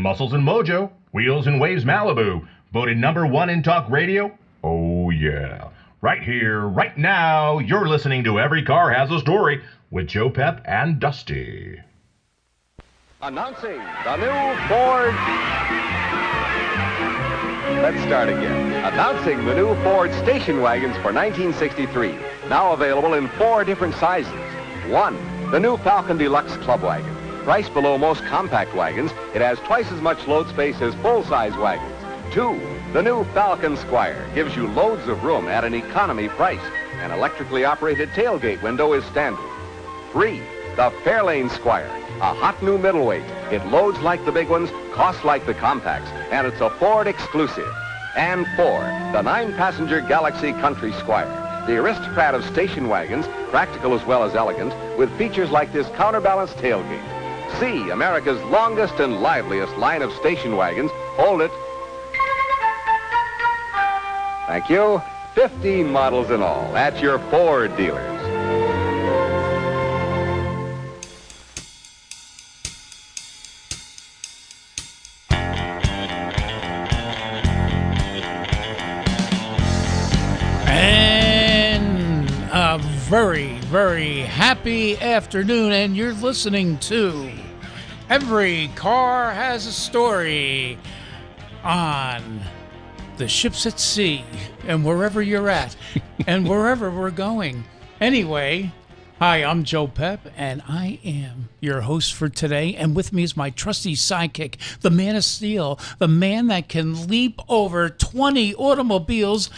Muscles and Mojo, Wheels and Waves Malibu, voted #1 in talk radio. Oh yeah. Right here, right now, you're listening to Every Car Has a Story with JoepeP and Dusty. Announcing the new Ford... Let's start again. Announcing the new Ford station wagons for 1963. Now available in 4 different sizes. 1, the new Falcon Deluxe Club Wagon. Priced below most compact wagons, it has twice as much load space as full-size wagons. 2, the new Falcon Squire gives you loads of room at an economy price. An electrically operated tailgate window is standard. 3, the Fairlane Squire, a hot new middleweight. It loads like the big ones, costs like the compacts, and it's a Ford exclusive. And 4, the 9-passenger Galaxy Country Squire, the aristocrat of station wagons, practical as well as elegant, with features like this counterbalanced tailgate. See America's longest and liveliest line of station wagons. Hold it. Thank you. 15 models in all at your Ford dealers. And a very, very happy afternoon, and you're listening to Every Car Has a Story on the ships at sea and wherever you're at and wherever we're going. Anyway, hi, I'm JoepeP, and I am your host for today. And with me is my trusty sidekick, the man of steel, the man that can leap over 20 automobiles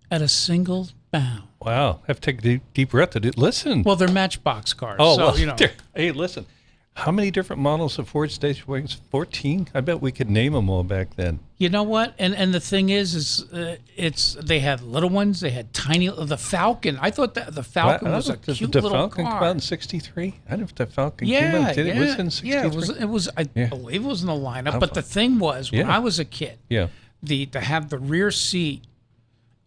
at a single bound. Wow, I have to take a deep breath to do. Listen. Well, they're Matchbox cars. Oh, so, well, you know. Hey, listen. How many different models of Ford station wagons? 14? I bet we could name them all back then. You know what? And the thing is it's they had little ones. They had tiny. The Falcon. I thought that the Falcon was a cute little car. Did the Falcon come out in '63? I don't know if the Falcon came out. It was in '63? Yeah, it was. I believe it was in the lineup. But the thing was, when I was a kid, to have the rear seat.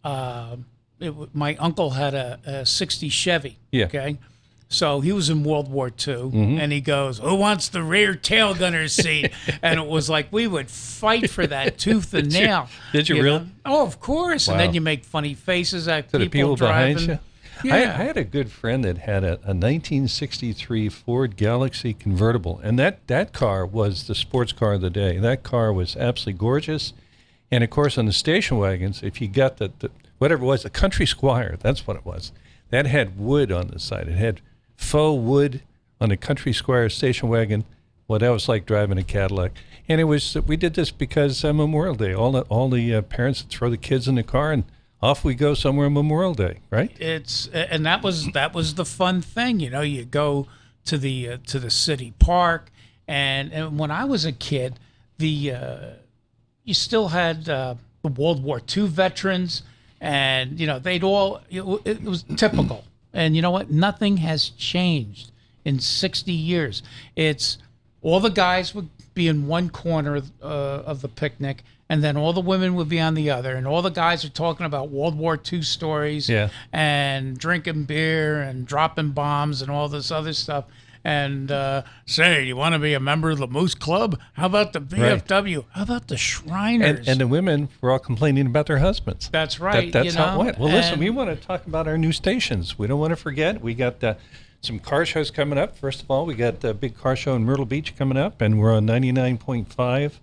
My uncle had a '60 Chevy. Yeah. Okay. So he was in World War II, and he goes, "Who wants the rear tail gunner seat?" And it was like we would fight for that tooth and nail. Did you really? Oh, of course. Wow. And then you make funny faces at to people driving. Behind you? Yeah. I had a good friend that had a 1963 Ford Galaxy convertible, and that car was the sports car of the day. That car was absolutely gorgeous. And, of course, on the station wagons, if you got the whatever it was, the Country Squire, that's what it was. That had wood on the side. It had faux wood on a Country Squire station wagon. Well, that was like driving a Cadillac. And we did this because Memorial Day. All the parents would throw the kids in the car and off we go somewhere on Memorial Day, right? And that was the fun thing. You know, you go to the city park, and when I was a kid, you still had the World War II veterans, and you know it was typical. And you know what? Nothing has changed in 60 years. It's all the guys would be in one corner of the picnic, and then all the women would be on the other. And all the guys are talking about World War II stories and drinking beer and dropping bombs and all this other stuff. And say, you want to be a member of the Moose Club? How about the VFW? Right. How about the Shriners? And the women were all complaining about their husbands. That's right. That's how it went. Well, listen, we want to talk about our new stations. We don't want to forget. We got some car shows coming up. First of all, we got the big car show in Myrtle Beach coming up, and we're on 99.5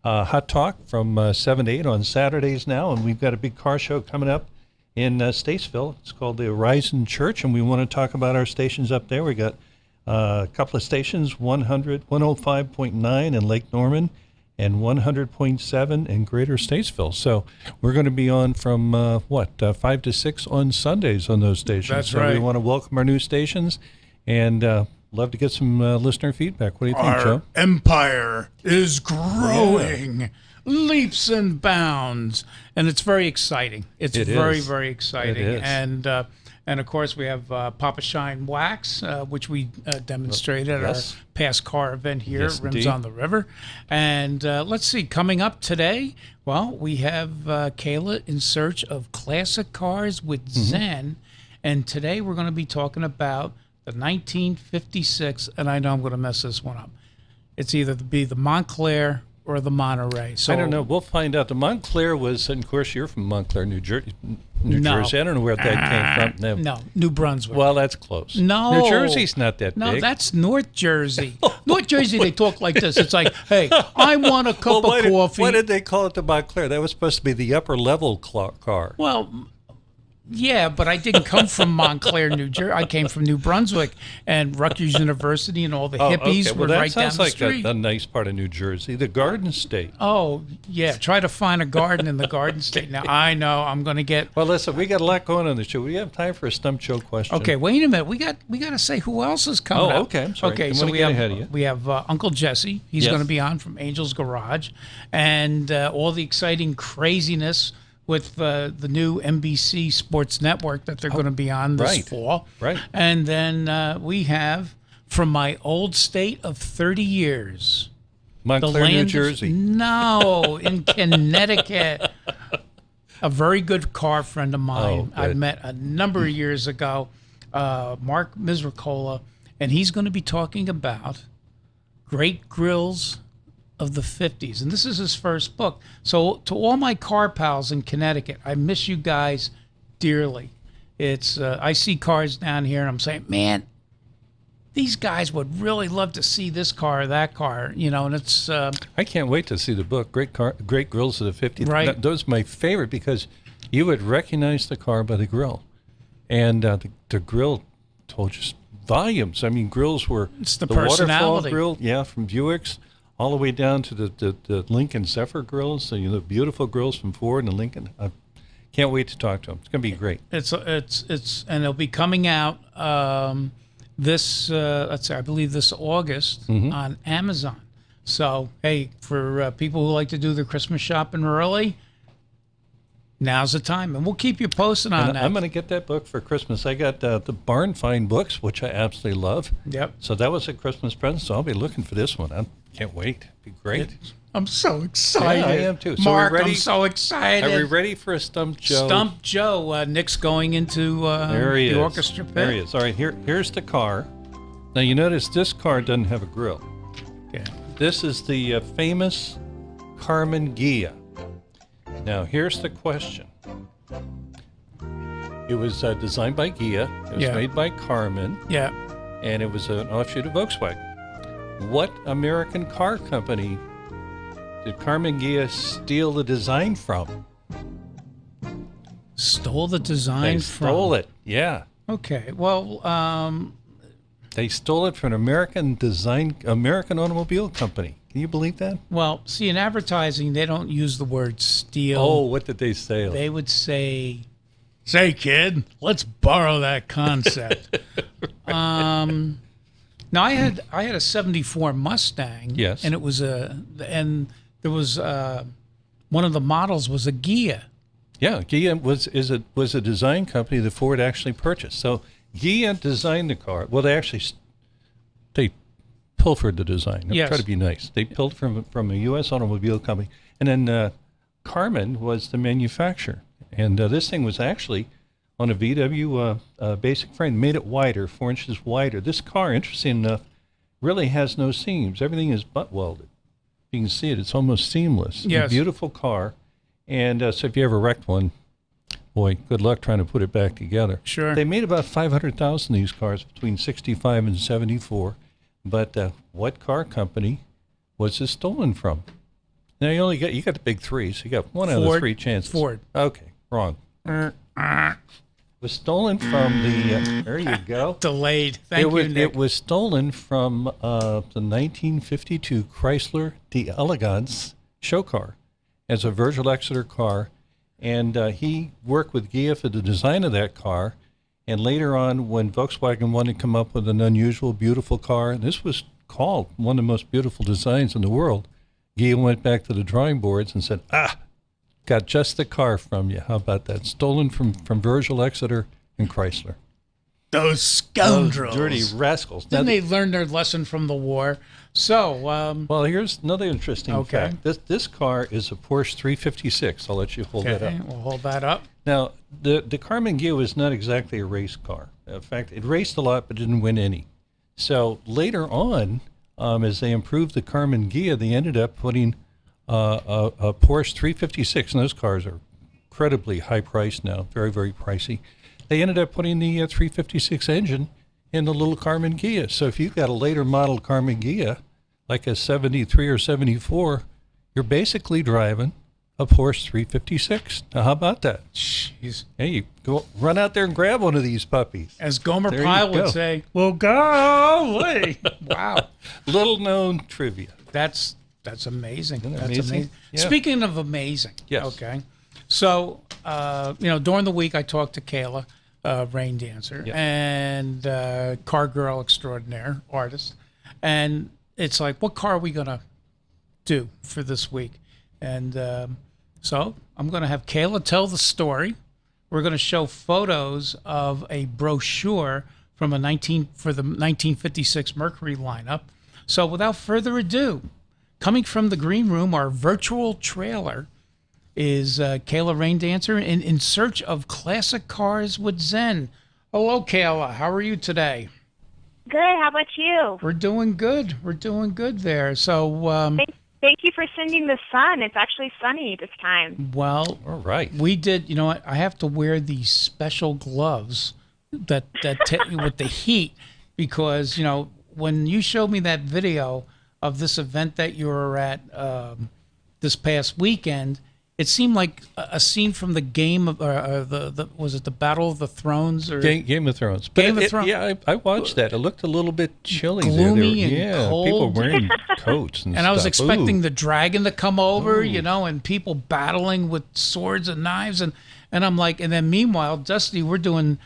Hot Talk from 7 to 8 on Saturdays now. And we've got a big car show coming up in Statesville. It's called the Horizon Church, and we want to talk about our stations up there. We got a couple of stations, 105.9 in Lake Norman and 100.7 in Greater Statesville. So we're going to be on from 5 to 6 on Sundays on those stations. That's right. So we want to welcome our new stations and love to get some listener feedback. What do you think, Joe? Our empire is growing leaps and bounds, and it's very exciting. It's very exciting. It is. And of course, we have Papa Shine Wax, which we demonstrated at our past car event here at Rims on the River. And let's see, coming up today, well, we have Kayla in search of classic cars with Zen. And today we're going to be talking about the 1956, and I know I'm going to mess this one up, it's either be the Montclair or the Monterey. So I don't know. We'll find out. The Montclair was, and of course, you're from Montclair, New Jersey. No. I don't know where that came from. No, New Brunswick. Well, that's close. No. New Jersey's not that No, big. that's North Jersey. North Jersey, they talk like this. It's like, hey, I want a cup of coffee. Why did they call it the Montclair? That was supposed to be the upper level car. Well, yeah, but I didn't come from Montclair, New Jersey. I came from New Brunswick, and Rutgers University and all the hippies okay. were That right down sounds the like street. a nice part of New Jersey, the Garden State. Oh, yeah. Try to find a garden in the Garden State. Now, I know I'm going to get... Well, listen, we got a lot going on the show. We have time for a Stump Joe question. Okay, wait a minute. We got to say who else is coming up. Oh, okay. I'm sorry. Okay, Didn't so wanna get ahead of you. we have Uncle Jesse. He's Yes. going to be on from Angel's Garage, and all the exciting craziness with the new NBC Sports Network that they're going to be on this right. fall. Right. And then we have from my old state of 30 years. Montclair, New Jersey. No, in Connecticut. A very good car friend of mine I good. met a number of years ago, Mark Misricola, and he's going to be talking about great grills of the 50s. And this is his first book. So to all my car pals in Connecticut, I miss you guys dearly. It's I see cars down here and I'm saying, man, these guys would really love to see this car or that car, and it's I can't wait to see the book. Great grills of the 50s. Right. Those are my favorite because you would recognize the car by the grill. And the grill told you volumes. I mean, grills were It's the waterfall personality. grill, from Buicks, all the way down to the Lincoln Zephyr grills, so, the beautiful grills from Ford and Lincoln. I can't wait to talk to them. It's going to be great. It's and it'll be coming out this I believe this August on Amazon. So hey, for people who like to do their Christmas shopping early, now's the time, and we'll keep you posted on And that. I'm going to get that book for Christmas. I got the Barn Find books, which I absolutely love. Yep. So that was a Christmas present, so I'll be looking for this one. I can't wait. It'll be great. I'm so excited. Yeah, I am too. So Mark, we're ready? I'm so excited. Are we ready for a Stump Joe? Stump Joe. Nick's going into There he the is. orchestra pit. There he is. All right, here's the car. Now, you notice this car doesn't have a grill. Okay. This is the famous Carmen Ghia. Now, here's the question. It was designed by Ghia. It was Yeah. made by Carmen, Yeah. and it was an offshoot of Volkswagen. What American car company did Carmen Ghia steal the design from? Stole the design They stole it. Yeah. Okay. Well, They stole it from an American automobile company. Can you believe that? see, in advertising, they don't use the word steal. Oh, what did they say? They would say, kid, let's borrow that concept. Now I had a '74 Mustang. Yes. And it was there was one of the models was a Ghia. Yeah, Ghia was a design company that Ford actually purchased. So Ghia designed the car. Well, they pilfered the design. Yes. Try to be nice. They pilfered from a U.S. automobile company, and then Carmen was the manufacturer. And this thing was actually on a VW basic frame, made it wider, 4 inches wider. This car, interesting enough, really has no seams. Everything is butt welded. You can see it. It's almost seamless. Yes. Beautiful car. And so if you ever wrecked one, boy, good luck trying to put it back together. Sure. They made about 500,000 of these cars between 65 and 74. But what car company was this stolen from? Now you got the big three, so you got one out of the Ford. three chances. Ford. Okay, wrong. Was stolen from the. There you go. Delayed. Thank you, Nick. It was stolen from the 1952 Chrysler d'Elegance show car as a Virgil Exeter car, and he worked with Ghia for the design of that car. And later on, when Volkswagen wanted to come up with an unusual, beautiful car, and this was called one of the most beautiful designs in the world, Ghia went back to the drawing boards and said, got just the car from you. How about that? Stolen from Virgil Exeter and Chrysler. Those scoundrels. Those dirty rascals. Didn't Now, they learn their lesson from the war? So, well, here's another interesting Okay. fact. This car is a Porsche 356. I'll let you hold that okay, up. we'll hold that up. Now, the Carmen Ghia was not exactly a race car. In fact, it raced a lot but didn't win any. So later on, as they improved the Carmen Ghia, they ended up putting a Porsche 356, and those cars are incredibly high priced now, very, very pricey. They ended up putting the 356 engine in the little Carmen Ghia. So if you've got a later model Carmen Ghia, like a 73 or 74, you're basically driving a Porsche 356. Now, how about that? Jeez. Hey, you go run out there and grab one of these puppies. As Gomer There Pyle you go. would say, "Well, golly!" Wow, Little known trivia. that's amazing. Isn't that That's amazing? amazing. Yeah. Speaking of amazing, Yes. okay. So, during the week I talked to Kayla, rain dancer, Yeah. and car girl extraordinaire, artist, and it's like, what car are we gonna do for this week? And so I'm gonna have Kayla tell the story. We're gonna show photos of a brochure from the 1956 Mercury lineup. So without further ado, coming from the green room, our virtual trailer is Kayla Rain Dancer in search of classic cars with Zen. Hello, Kayla. How are you today? Good. How about you? We're doing good. We're doing good there. So, Thank you for sending the sun. It's actually sunny this time. well, All right. we did. You know what? I have to wear these special gloves that with the heat, because when you showed me that video of this event that you were at this past weekend, it seemed like a scene from the game of was it the Battle of the Thrones or Game of Thrones. But Game of Thrones. Yeah, I watched that. It looked a little bit chilly. Gloomy there. and Yeah, cold. people wearing coats and And I was stuff. expecting Ooh. the dragon to come over, and people battling with swords and knives, and I'm like, and then meanwhile, Dusty, we're doing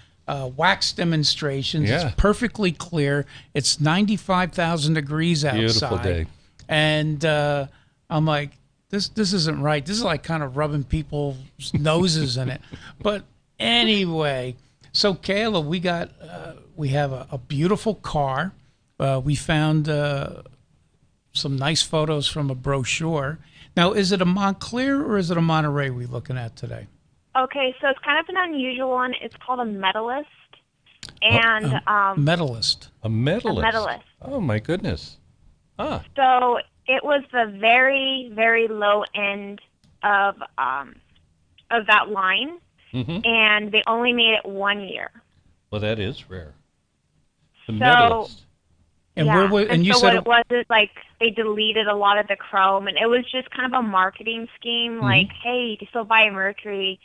wax demonstrations. Yeah. It's perfectly clear. It's 95,000 degrees outside. Beautiful day. And I'm like, this isn't right. This is like kind of rubbing people's noses in it. But anyway, so Kayla, we have a beautiful car. We found some nice photos from a brochure. Now, is it a Montclair or is it a Monterey we're looking at today? Okay, so it's kind of an unusual one. It's called a medalist. And Medalist. A medalist. A medalist. Oh, my goodness. Ah, so it was the very, very low end of that line, and they only made it 1 year. well, that is rare. The So- medalist. And yeah. and you so said what it was is like they deleted a lot of the chrome, and it was just kind of a marketing scheme. Like, hey, to still buy a Mercury,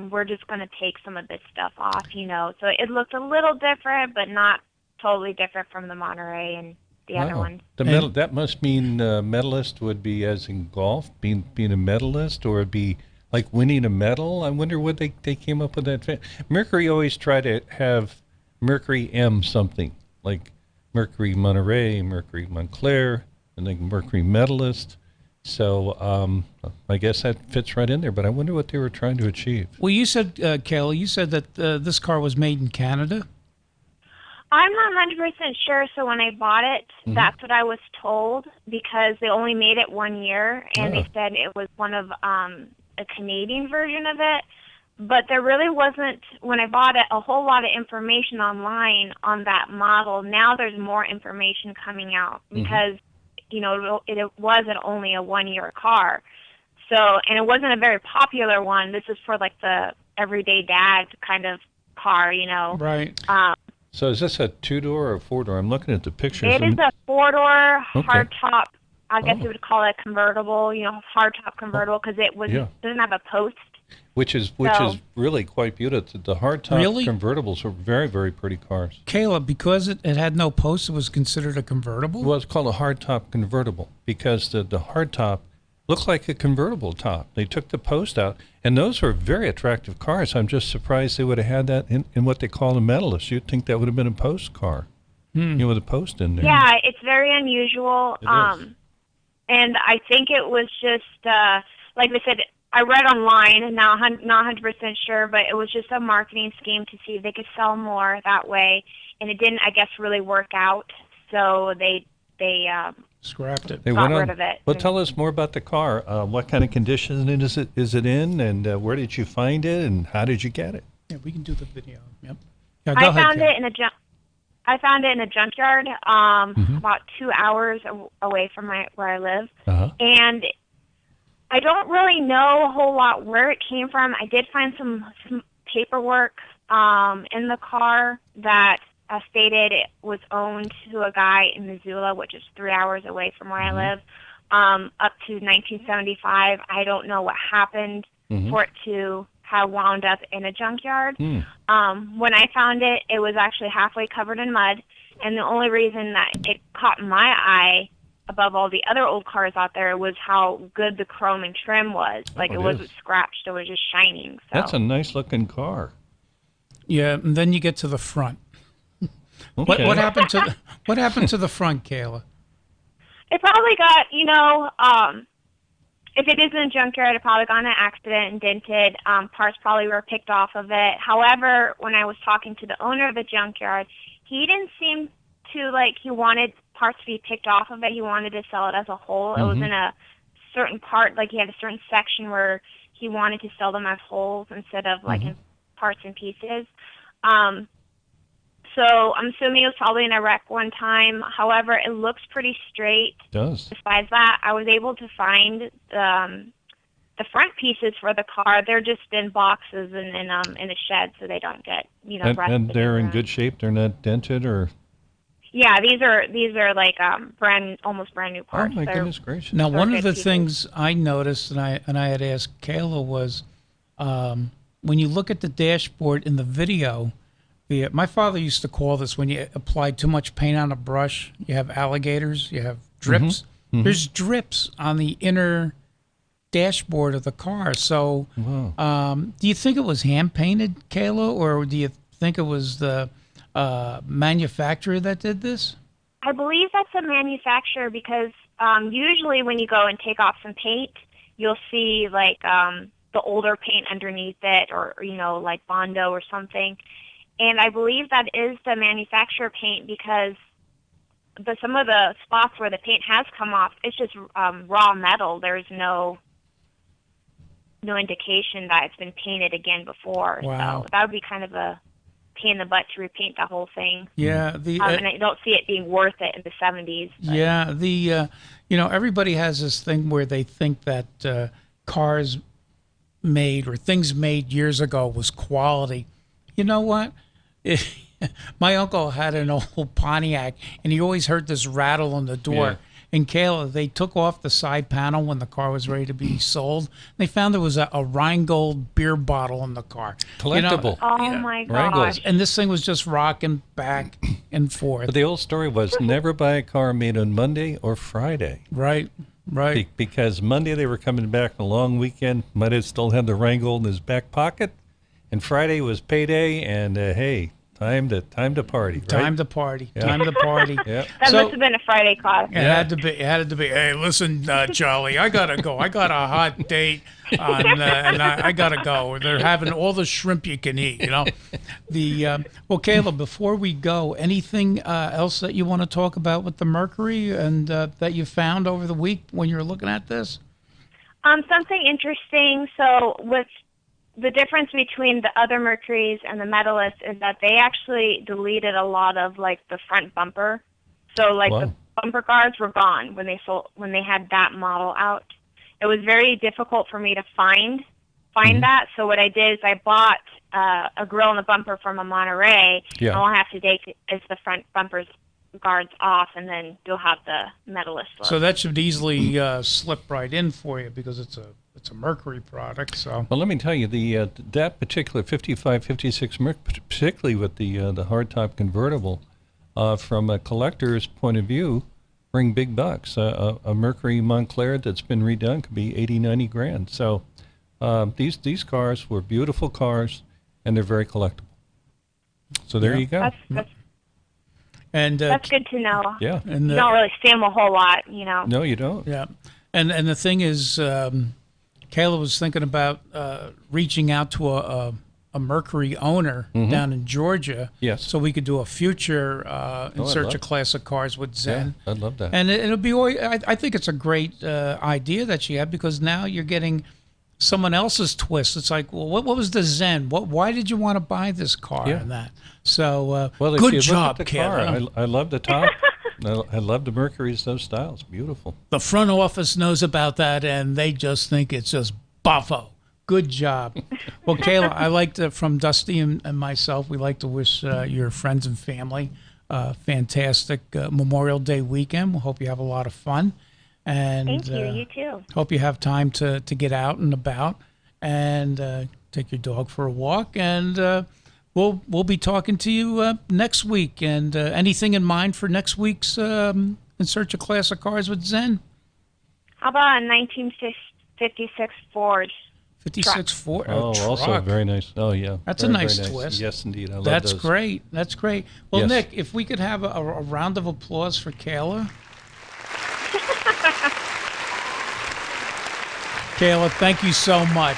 we're just going to take some of this stuff off, So it looked a little different, but not totally different from the Monterey and the other Wow. one. The medal, that must mean medalist would be as in golf, being a medalist, or it'd be like winning a medal. I wonder what they came up with that. Mercury always try to have Mercury M something, like Mercury Monterey, Mercury Montclair, and then Mercury Medalist. So I guess that fits right in there, but I wonder what they were trying to achieve. well, you said, Kayla, you said that this car was made in Canada. I'm not 100% sure, so when I bought it, that's what I was told, because they only made it 1 year, and they said it was one of a Canadian version of it. But there really wasn't, when I bought it, a whole lot of information online on that model. Now there's more information coming out because, it was only a 1 year car. So, and it wasn't a very popular one. This is for like the everyday dad kind of car, Right. So is this a 2-door or a 4-door? I'm looking at the pictures. It is a 4-door Okay. hardtop. I guess you would call it convertible, hardtop convertible, because it doesn't have a post. Which is really quite beautiful. The hardtop Really? convertibles are very, very pretty cars. Kayla, because it had no post, it was considered a convertible? Well, it's called a hardtop convertible because the hardtop looked like a convertible top. They took the post out, and those were very attractive cars. I'm just surprised they would have had that in what they call a medalist. You'd think that would have been a post car, with a post in there. Yeah, it's very unusual. It is. And I think it was just, like I said, I read online, and now I'm not 100% sure, but it was just a marketing scheme to see if they could sell more that way. And it didn't, I guess, really work out. So they Scrapped it. They got went rid on. of it. Well, tell us more about the car. What kind of condition is it in, and where did you find it, and how did you get it? Yeah, we can do the video. Yep. Yeah, I found it in a I found it in a junkyard, about 2 hours away from where I live, and I don't really know a whole lot where it came from. I did find some paperwork in the car that stated it was owned to a guy in Missoula, which is 3 hours away from where I live, up to 1975. I don't know what happened for it to have wound up in a junkyard. When I found it, it was actually halfway covered in mud, and the only reason that it caught my eye above all the other old cars out there was how good the chrome and trim was. Like, it wasn't scratched, it was just shining. So. That's a nice looking car. Yeah, and then you get to the front. Okay. What happened to the front, Kayla? It probably got, if it is in a junkyard, it probably got in an accident and dented. Parts probably were picked off of it. However, when I was talking to the owner of the junkyard, he didn't seem to, he wanted parts to be picked off of it. He wanted to sell it as a whole. It was in a certain part, he had a certain section where he wanted to sell them as wholes instead of, in parts and pieces. So I'm assuming it was probably in a wreck one time. However, it looks pretty straight. It does. Besides that, I was able to find the front pieces for the car. They're just in boxes and in a shed, so they don't get rusted. And they're in good shape. They're not dented or. Yeah, these are almost brand new parts. Oh my goodness gracious! Now, one of the pieces. things I noticed, and I had asked Kayla, was when you look at the dashboard in the video. My father used to call this when you apply too much paint on a brush. You have alligators. You have drips. There's drips on the inner dashboard of the car. So, do you think it was hand painted, Kayla, or do you think it was the manufacturer that did this? I believe that's a manufacturer because usually when you go and take off some paint, you'll see the older paint underneath it, or like Bondo or something. And I believe that is the manufacturer paint because some of the spots where the paint has come off, it's just raw metal. There's no indication that it's been painted again before. Wow. So that would be kind of a pain in the butt to repaint the whole thing. Yeah. And I don't see it being worth it in the 70s. But. Yeah. Everybody has this thing where they think that cars made or things made years ago was quality. You know what? My uncle had an old Pontiac, and he always heard this rattle on the door. Yeah. And Kayla, they took off the side panel when the car was ready to be sold. They found there was a Rheingold beer bottle in the car. Collectible. Oh, my gosh. Wrangles. And this thing was just rocking back and forth. But the old story was never buy a car made on Monday or Friday. Right. Because Monday they were coming back on a long weekend. Might have still had the Rheingold in his back pocket. And Friday was payday, and hey, time to party. Right? Time to party. Yeah. Time to party. Yep. That must have been a Friday class. It had to be. It had to be. Hey, listen, Charlie, I gotta go. I got a hot date, and I gotta go. They're having all the shrimp you can eat. Well, Kayla, before we go, anything else that you want to talk about with the Mercury and that you found over the week when you were looking at this? Something interesting. So with the difference between the other Mercuries and the Medalist is that they actually deleted a lot of the front bumper. So the bumper guards were gone when they had that model out. It was very difficult for me to find that. So what I did is I bought a grill and a bumper from a Monterey. Yeah. All I have to take is the front bumpers guards off, and then you'll have the Medalist look. So that should easily slip right in for you because it's a Mercury product. So Well, let me tell you, that particular 55, 56 Merc, particularly with the hardtop convertible, from a collector's point of view, bring big bucks. A Mercury Montclair that's been redone could be 80, 90 grand. So these cars were beautiful cars, and they're very collectible. So there you go. That's good to know. Yeah. And You don't really see them a whole lot, No, you don't. Yeah, and the thing is, Kayla was thinking about reaching out to a Mercury owner down in Georgia. Yes. So we could do a future in I'd search love- of classic cars with Zen. Yeah, I'd love that. And it'll be. I think it's a great idea that she had because now you're getting someone else's twist. It's like, well, what was the Zen? Why did you want to buy this car Yeah. and that? So, Well, if good you job, look at the kid. car, I love the top. I love the Mercury's, those styles. Beautiful. The front office knows about that, and they just think it's just buffo. Good job. Well, Kayla, I like to, from Dusty and myself, we like to wish your friends and family fantastic Memorial Day weekend. We hope you have a lot of fun. And Thank you. You too. hope you have time to get out and about and take your dog for a walk. And we'll be talking to you next week. And anything in mind for next week's In Search of Classic Cars with Zen? How about a 1956 Ford? 56 Ford. Oh, also truck. very nice. Oh, yeah. That's a Very, nice very twist. Yes, indeed. I love That's those. great. That's great. Well, Yes. Nick, if we could have a round of applause for Kayla. Kayla, thank you so much.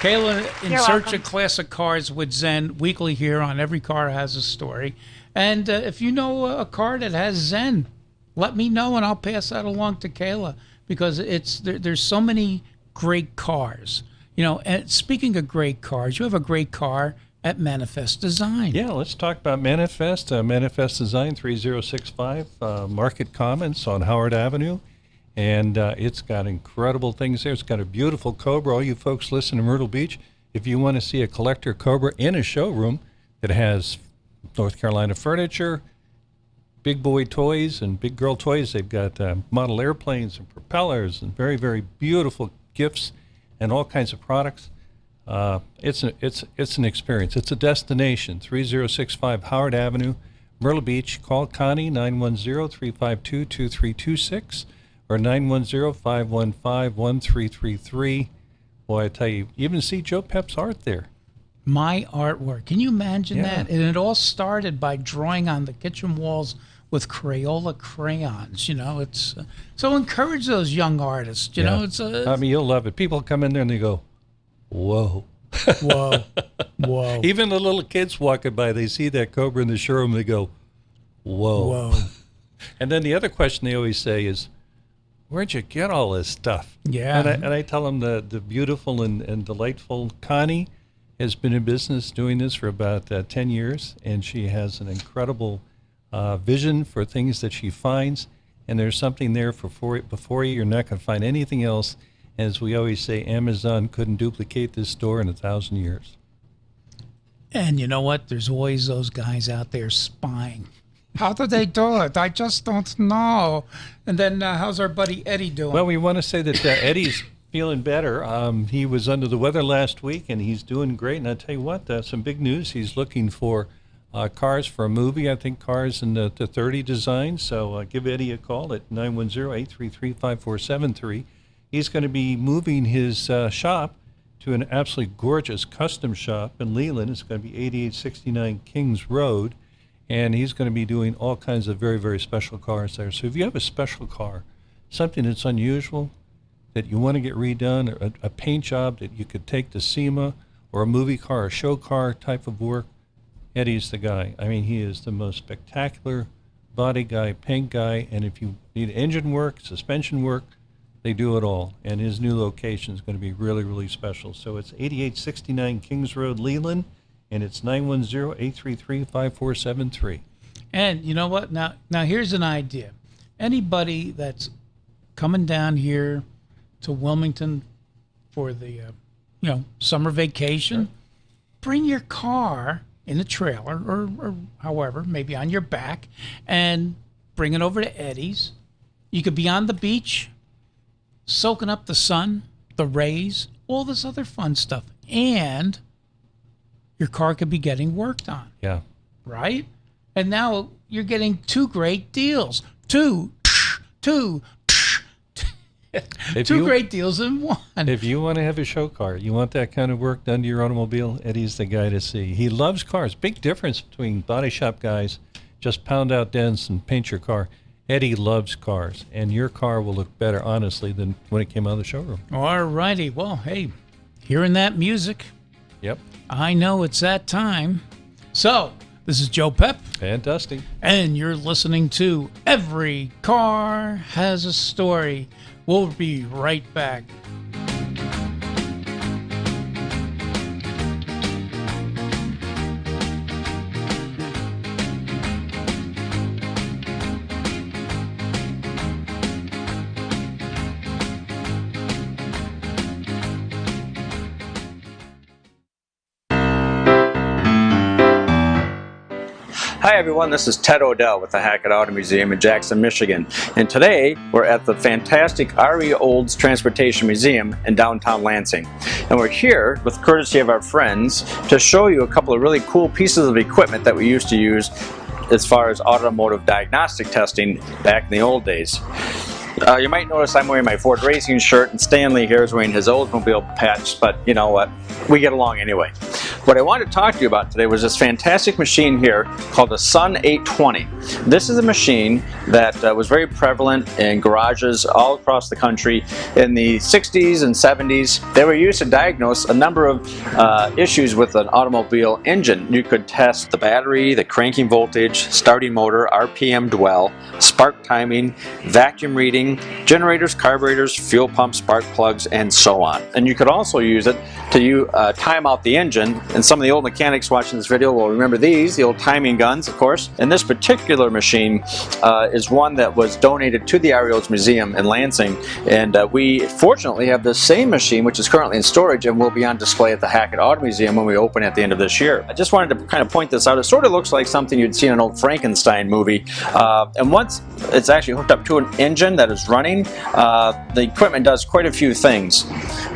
Kayla, In You're Search welcome. of Classic Cars with Zen, weekly here on Every Car Has a Story. And if you know a car that has Zen, let me know and I'll pass that along to Kayla because there's so many great cars. You know, and speaking of great cars, you have a great car at Manifest Design. Yeah, let's talk about Manifest. Manifest Design 3065 Market Commons on Howard Avenue. And it's got incredible things there. It's got a beautiful Cobra. All you folks listen to Myrtle Beach, if you want to see a collector Cobra in a showroom that has North Carolina furniture, big boy toys and big girl toys, they've got model airplanes and propellers and very, very beautiful gifts and all kinds of products. It's an experience. It's a destination. 3065 Howard Avenue, Myrtle Beach. Call Connie 910-352-2326 or 910-515-1333. Boy, I tell you, you even see JoepeP's art there. My artwork. Can you imagine Yeah. that? And it all started by drawing on the kitchen walls with Crayola crayons. You know, it's so encourage those young artists. You know, it's I mean, you'll love it. People come in there and they go, whoa. whoa, whoa, Even the little kids walking by, they see that Cobra in the showroom, they go, whoa. whoa. And then the other question they always say is, where'd you get all this stuff? Yeah. And I tell them the beautiful and delightful Connie has been in business doing this for about 10 years, and she has an incredible vision for things that she finds, and there's something there before you. You're not going to find anything else. As we always say, Amazon couldn't duplicate this store in 1,000 years. And you know what? There's always those guys out there spying. How do they do it? I just don't know. And then how's our buddy Eddie doing? Well, we want to say that Eddie's feeling better. He was under the weather last week, and he's doing great. And I tell you what, some big news. He's looking for cars for a movie. I think cars in the 30 design. So give Eddie a call at 910-833-5473. He's going to be moving his shop to an absolutely gorgeous custom shop in Leland. It's going to be 8869 Kings Road. And he's going to be doing all kinds of very, very special cars there. So if you have a special car, something that's unusual, that you want to get redone, or a paint job that you could take to SEMA, or a movie car, a show car type of work, Eddie's the guy. I mean, he is the most spectacular body guy, paint guy, and if you need engine work, suspension work, they do it all. And his new location is going to be really, really special. So it's 8869 Kings Road, Leland, and it's 910-833-5473. And you know what? Now here's an idea. Anybody that's coming down here to Wilmington for the summer vacation, bring your car in the trailer or however, maybe on your back, and bring it over to Eddie's. You could be on the beach, soaking up the sun, the rays, all this other fun stuff, and your car could be getting worked on. Yeah. Right? And now you're getting two great deals. Two great deals in one. If you want to have a show car, you want that kind of work done to your automobile, Eddie's the guy to see. He loves cars. Big difference between body shop guys, just pound out dents and paint your car. Eddie loves cars, and your car will look better, honestly, than when it came out of the showroom. All righty. Well, hey, hearing that music, Yep. I know it's that time. So, this is JoepeP, And Dusty. and you're listening to Every Car Has a Story. We'll be right back. Hi everyone, this is Ted Odell with the Hackett Auto Museum in Jackson, Michigan. And today we're at the fantastic R.E. Olds Transportation Museum in downtown Lansing. And we're here with courtesy of our friends to show you a couple of really cool pieces of equipment that we used to use as far as automotive diagnostic testing back in the old days. You might notice I'm wearing my Ford Racing shirt and Stanley here is wearing his Oldsmobile patch, but you know what, we get along anyway. What I wanted to talk to you about today was this fantastic machine here called the Sun 820. This is a machine that was very prevalent in garages all across the country in the 60s and 70s. They were used to diagnose a number of issues with an automobile engine. You could test the battery, the cranking voltage, starting motor, RPM dwell, spark timing, vacuum reading, generators, carburetors, fuel pumps, spark plugs, and so on. And you could also use it to time out the engine. And some of the old mechanics watching this video will remember these, the old timing guns, of course. And this particular machine is one that was donated to the R.E. Olds Museum in Lansing. And we fortunately have the same machine, which is currently in storage and will be on display at the Hackett Auto Museum when we open at the end of this year. I just wanted to kind of point this out. It sort of looks like something you'd see in an old Frankenstein movie. And once it's actually hooked up to an engine that is running, the equipment does quite a few things.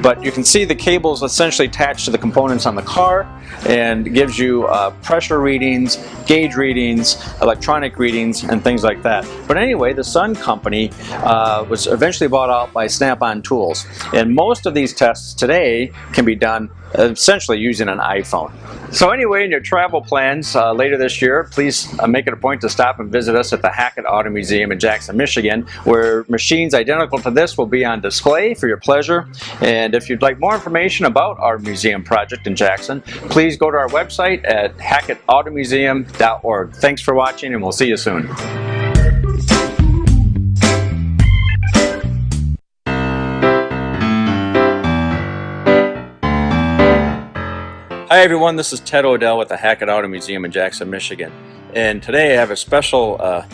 But you can see the cables essentially attached to the components on the car, and gives you pressure readings, gauge readings, electronic readings, and things like that. But anyway, the Sun Company was eventually bought out by Snap-on Tools. And most of these tests today can be done essentially using an iPhone. So anyway, in your travel plans later this year, please make it a point to stop and visit us at the Hackett Auto Museum in Jackson, Michigan, where machines identical to this will be on display for your pleasure. And if you'd like more information about our museum project in Jackson, please go to our website at hackettautomuseum.org. Thanks for watching, and we'll see you soon. Hi everyone, this is Ted Odell with the Hackett Auto Museum in Jackson, Michigan. And today I have a special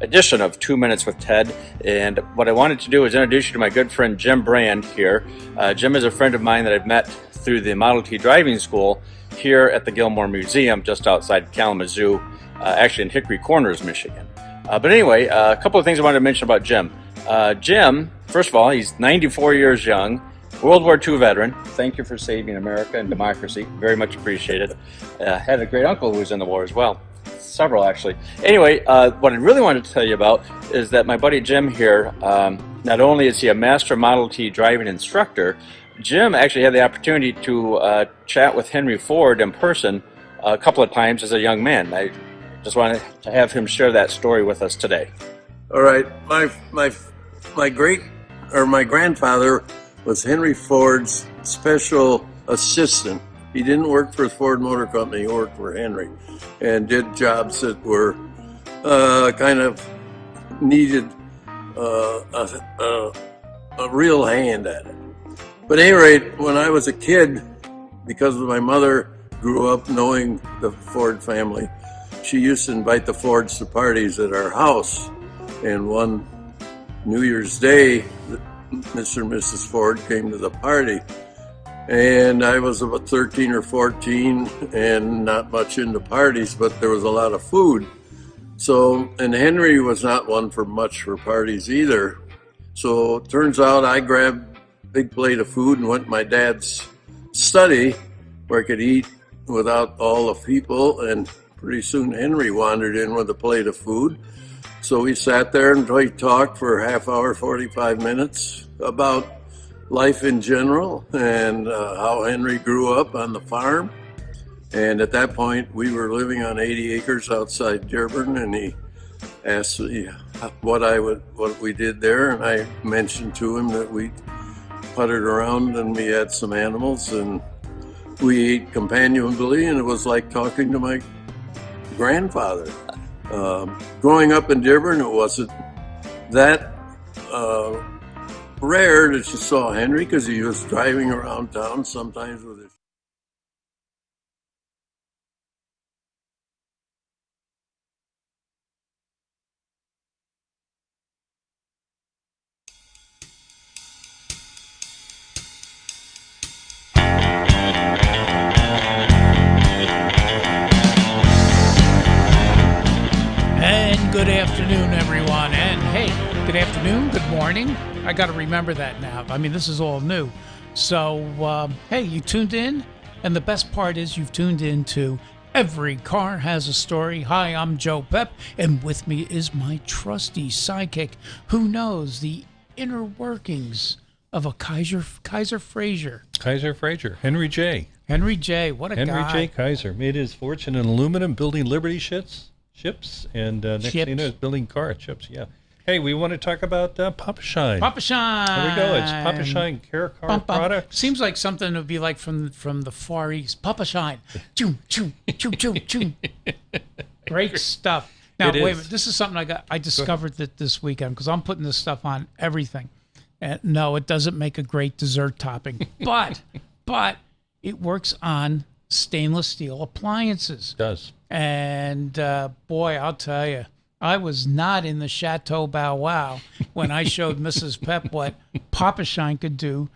edition of 2 Minutes with Ted. And what I wanted to do is introduce you to my good friend Jim Brand here. Jim is a friend of mine that I've met through the Model T driving school here at the Gilmore Museum just outside Kalamazoo, actually in Hickory Corners, Michigan. But anyway, a couple of things I wanted to mention about Jim. Jim, first of all, he's 94 years young. World War II veteran. Thank you for saving America and democracy. Very much appreciated. Had a great uncle who was in the war as well. Several, actually. Anyway, what I really wanted to tell you about is that my buddy Jim here, not only is he a master Model T driving instructor, Jim actually had the opportunity to chat with Henry Ford in person a couple of times as a young man. I just wanted to have him share that story with us today. All right. My grandfather was Henry Ford's special assistant. He didn't work for the Ford Motor Company, he worked for Henry and did jobs that were kind of needed a real hand at it. But at any rate, when I was a kid, because my mother grew up knowing the Ford family, she used to invite the Fords to parties at our house. And one New Year's Day, Mr. and Mrs. Ford came to the party, and I was about 13 or 14 and not much into parties, but there was a lot of food. So, and Henry was not one for much for parties either. So it turns out I grabbed a big plate of food and went to my dad's study where I could eat without all the people, and pretty soon Henry wandered in with a plate of food. So we sat there and we talked for a half hour, 45 minutes about life in general and how Henry grew up on the farm. And at that point, we were living on 80 acres outside Dearborn, and he asked me what we did there, and I mentioned to him that we puttered around and we had some animals, and we ate companionably, and it was like talking to my grandfather. Growing up in Dearborn, it wasn't that rare that you saw Henry, because he was driving around town sometimes with his afternoon, good morning. I got to remember that now. I mean, this is all new. So, hey, you tuned in, and the best part is you've tuned in to Every Car Has a Story. Hi, I'm JoepeP, and with me is my trusty sidekick who knows the inner workings of a Kaiser Fraser. Kaiser Fraser, Henry J. Henry J. What a guy. Henry J. Kaiser made his fortune in aluminum, building Liberty ships, and next thing you know, is building car chips. Yeah. Hey, we want to talk about Papa Shine. Papa Shine. There we go. It's Papa Shine Care Car Products. Seems like something that would be like from the Far East. Papa Shine. Choo, choo, choo, choo, choo. Great stuff. Now, wait a minute. This is something I discovered that this weekend because I'm putting this stuff on everything. And no, it doesn't make a great dessert topping, but it works on stainless steel appliances. It does. And boy, I'll tell you, I was not in the Chateau Bow Wow when I showed Mrs. Pep what Papa Shine could do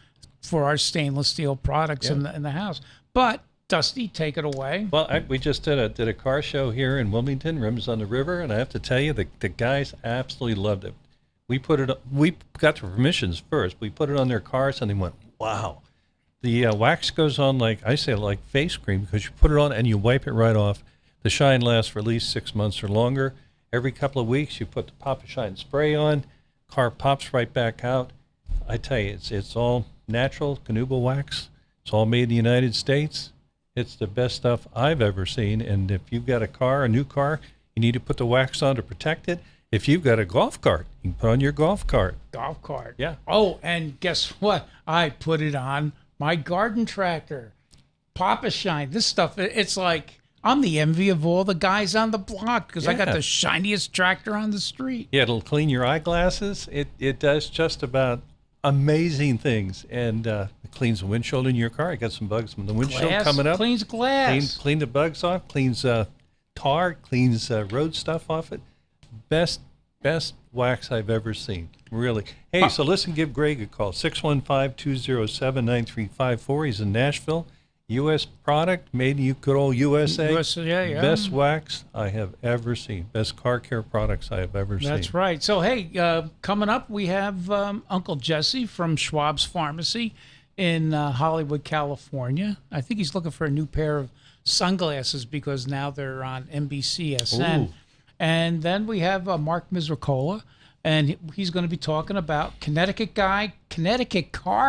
for our stainless steel products in the house. But Dusty, take it away. Well, we just did a car show here in Wilmington, Rims on the River, and I have to tell you, the guys absolutely loved it. We got the permissions first. We put it on their cars, and they went, wow. The wax goes on like face cream because you put it on and you wipe it right off. The shine lasts for at least 6 months or longer. Every couple of weeks, you put the Papa Shine spray on. Car pops right back out. I tell you, it's all natural Canuba wax. It's all made in the United States. It's the best stuff I've ever seen. And if you've got a new car, you need to put the wax on to protect it. If you've got a golf cart, you can put on your golf cart. Golf cart. Yeah. Oh, and guess what? I put it on my garden tractor. Papa Shine. This stuff, it's like I'm the envy of all the guys on the block because I got the shiniest tractor on the street. Yeah, it'll clean your eyeglasses. It does just about amazing things. And it cleans the windshield in your car. I got some bugs from the windshield coming up. Cleans glass. Clean the bugs off. Cleans tar. Cleans road stuff off it. Best wax I've ever seen. Really. Hey, so listen, give Greg a call. 615-207-9354. He's in Nashville. U.S. product, made in good old USA. Yeah. Best wax I have ever seen. Best car care products I have ever seen. That's right. So, hey, coming up, we have Uncle Jesse from Schwab's Pharmacy in Hollywood, California. I think he's looking for a new pair of sunglasses because now they're on NBCSN. Ooh. And then we have Mark Misericola, and he's going to be talking about Connecticut car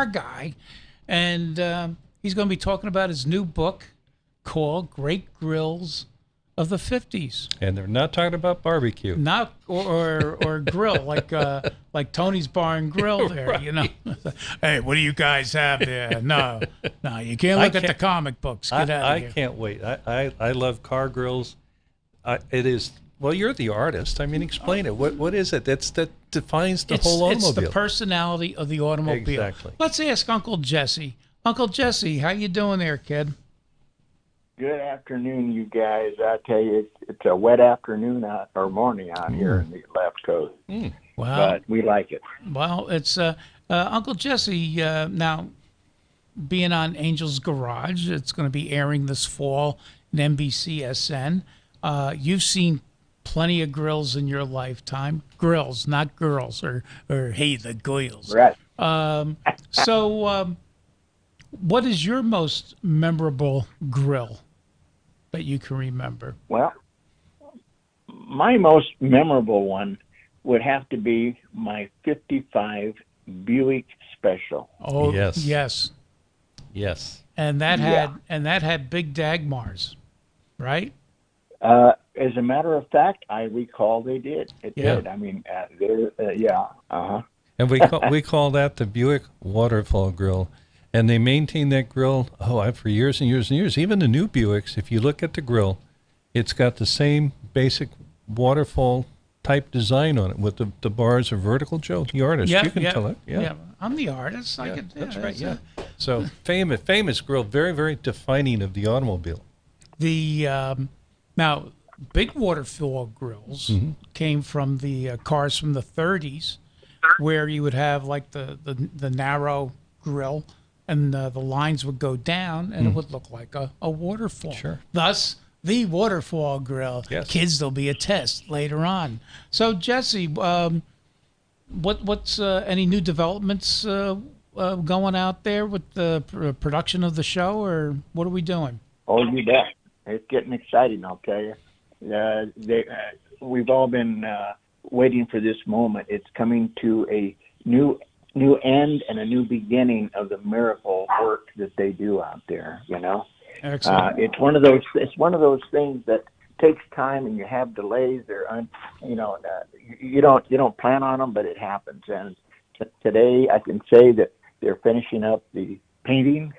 guy, and he's going to be talking about his new book called Great Grills of the 50s. And they're not talking about barbecue. Not or grill like Tony's Bar and Grill there, right. You know. Hey, what do you guys have there? No, you can't look at the comic books. Get out of here. I can't wait. I love car grills. It is. Well, you're the artist. I mean, explain it. What is it that defines the whole automobile? It's the personality of the automobile. Exactly. Let's ask Uncle Jesse. Uncle Jesse, how you doing there, kid? Good afternoon, you guys. I tell you, it's a wet afternoon or morning out here in the left coast. Wow. But we like it. Well, it's Uncle Jesse, now being on Angel's Garage, it's going to be airing this fall in NBCSN. You've seen plenty of grills in your lifetime. Grills, not girls, or hey, the girls. Right. So what is your most memorable grill that you can remember? Well, my most memorable one would have to be my 55 Buick Special. Oh, yes. Yes. And that had big Dagmars, right? As a matter of fact, I recall they did. It did. I mean, And we call that the Buick Waterfall Grill. And they maintain that grill, for years and years and years. Even the new Buicks, if you look at the grill, it's got the same basic waterfall type design on it with the bars are vertical. Joe, the artist, you can tell it. Yeah, I'm the artist. That's right, yeah. So famous grill, very, very defining of the automobile. Now, big waterfall grills came from the cars from the 30s, where you would have like the narrow grill, and the lines would go down, and it would look like a waterfall. Sure. Thus, the waterfall grill. Yes. Kids, there'll be a test later on. So, Jesse, what's any new developments going out there with the production of the show, or what are we doing? Oh, you bet. It's getting exciting, I'll tell you. We've all been waiting for this moment. It's coming to a new end and a new beginning of the miracle work that they do out there. You know, Excellent. it's one of those things that takes time, and you have delays. You don't plan on them, but it happens. And today, I can say that they're finishing up the painting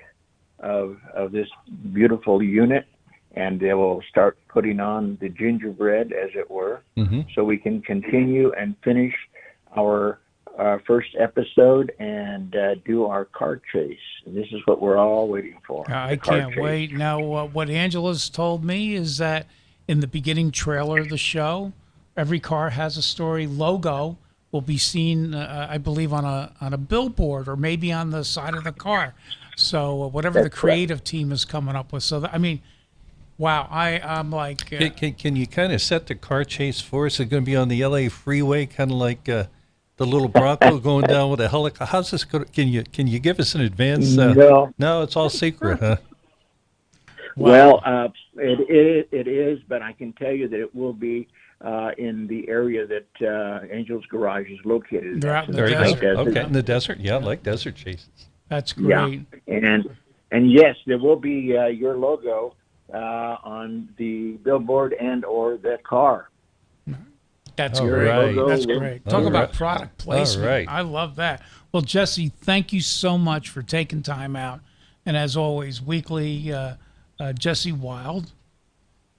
of this beautiful unit, and they will start putting on the gingerbread, as it were, so we can continue and finish our first episode and do our car chase. And this is what we're all waiting for. I can't wait. Now, what Angela's told me is that in the beginning trailer of the show, Every Car Has a Story logo will be seen, I believe, on a billboard or maybe on the side of the car. So whatever the creative team is coming up with. So, I mean, wow, I'm like... Can you kind of set the car chase for us? It's going to be on the L.A. freeway, kind of like the little Bronco going down with a helicopter. How's this going? Can you give us an advance? No, it's all secret, huh? Well, it is, but I can tell you that it will be in the area that Angel's Garage is located. They're out in the Very desert. good. Okay, in the desert. Yeah, I like desert chases. That's great. Yeah, and yes, there will be your logo on the billboard and or the car. That's All great. right. That's great. Talk All about right. product placement. All right. I love that. Well, Jesse, thank you so much for taking time out. And as always, weekly, Jesse Wild,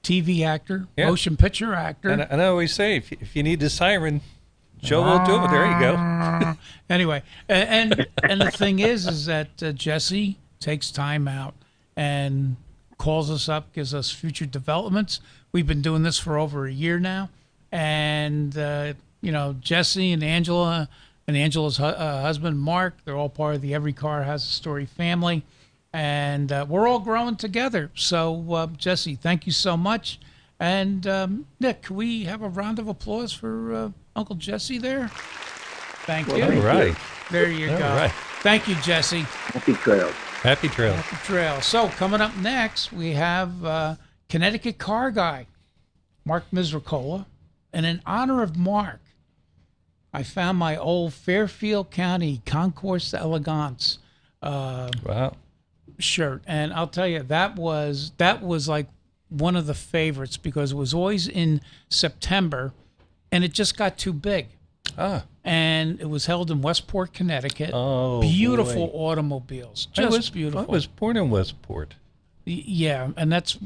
TV actor, motion picture actor. And I always say, if you need a siren, Joe will do it. There you go. Anyway, and the thing is that Jesse takes time out and calls us up, gives us future developments. We've been doing this for over a year now. And, Jesse and Angela and Angela's husband, Mark, they're all part of the Every Car Has a Story family. And we're all growing together. So, Jesse, thank you so much. And, Nick, can we have a round of applause for Uncle Jesse there? Thank you. All right. There you go. Right. Thank you, Jesse. Happy trails. Happy trail. Happy trail. So, coming up next, we have Connecticut car guy, Mark Misricola. And in honor of Mark, I found my old Fairfield County Concours d'Elegance shirt. And I'll tell you, that was like one of the favorites because it was always in September and it just got too big. And it was held in Westport, Connecticut. Oh, beautiful boy. Automobiles. Just beautiful. I was born in Westport. Yeah, and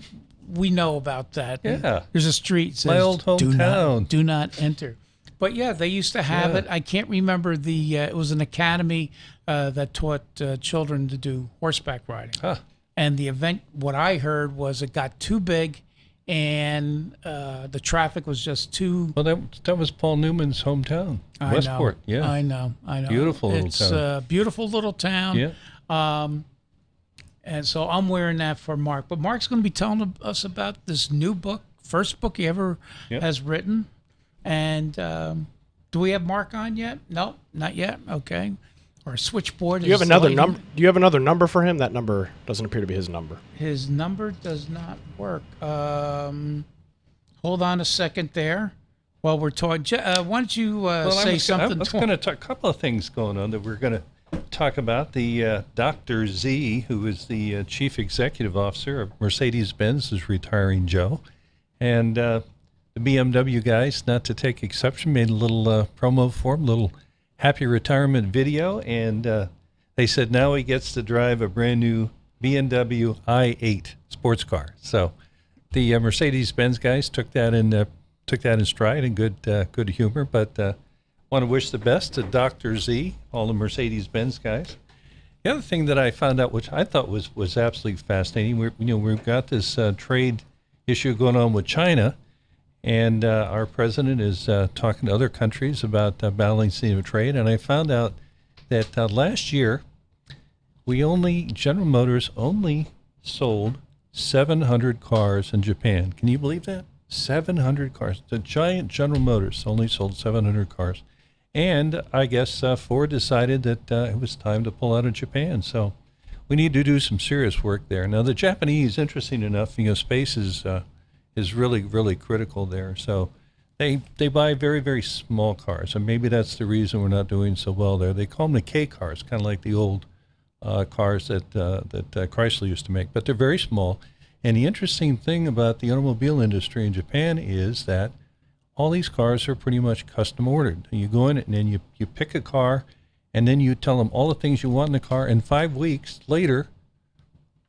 we know about that. Yeah. There's a street that says, My old hometown. Do not enter. But yeah, they used to have it. I can't remember it was an academy that taught children to do horseback riding. And the event, what I heard was it got too big and the traffic was just too... Well, that was Paul Newman's hometown, Westport. Yeah. I know. Beautiful little town. It's a beautiful little town. Yeah. And so I'm wearing that for Mark. But Mark's going to be telling us about this new book, first book he ever has written. And do we have Mark on yet? No, not yet. Okay. Our switchboard. Do you have another number? Do you have another number for him? That number doesn't appear to be his number. His number does not work. Hold on a second there. While we're talking, why don't you say something? Let's going to talk a couple of things going on that we're going to talk about. The Dr. Z, who is the chief executive officer of Mercedes-Benz, is retiring Joe. And the BMW guys, not to take exception, made a little promo for him, little happy retirement video. And they said now he gets to drive a brand new BMW i8 sports car. So the Mercedes-Benz guys took that in stride and good humor. But want to wish the best to Dr. Z, all the Mercedes-Benz guys. The other thing that I found out, which I thought was absolutely fascinating, we've got this trade issue going on with China, and our president is talking to other countries about balancing of trade. And I found out that last year, General Motors only sold 700 cars in Japan. Can you believe that? 700 cars. The giant General Motors only sold 700 cars. And I guess Ford decided that it was time to pull out of Japan. So we need to do some serious work there. Now, the Japanese, interesting enough, space is really, really critical there. So they buy very, very small cars, and maybe that's the reason we're not doing so well there. They call them the K cars, kind of like the old cars that Chrysler used to make, but they're very small. And the interesting thing about the automobile industry in Japan is that all these cars are pretty much custom ordered. You go in and then you pick a car, and then you tell them all the things you want in the car, and 5 weeks later,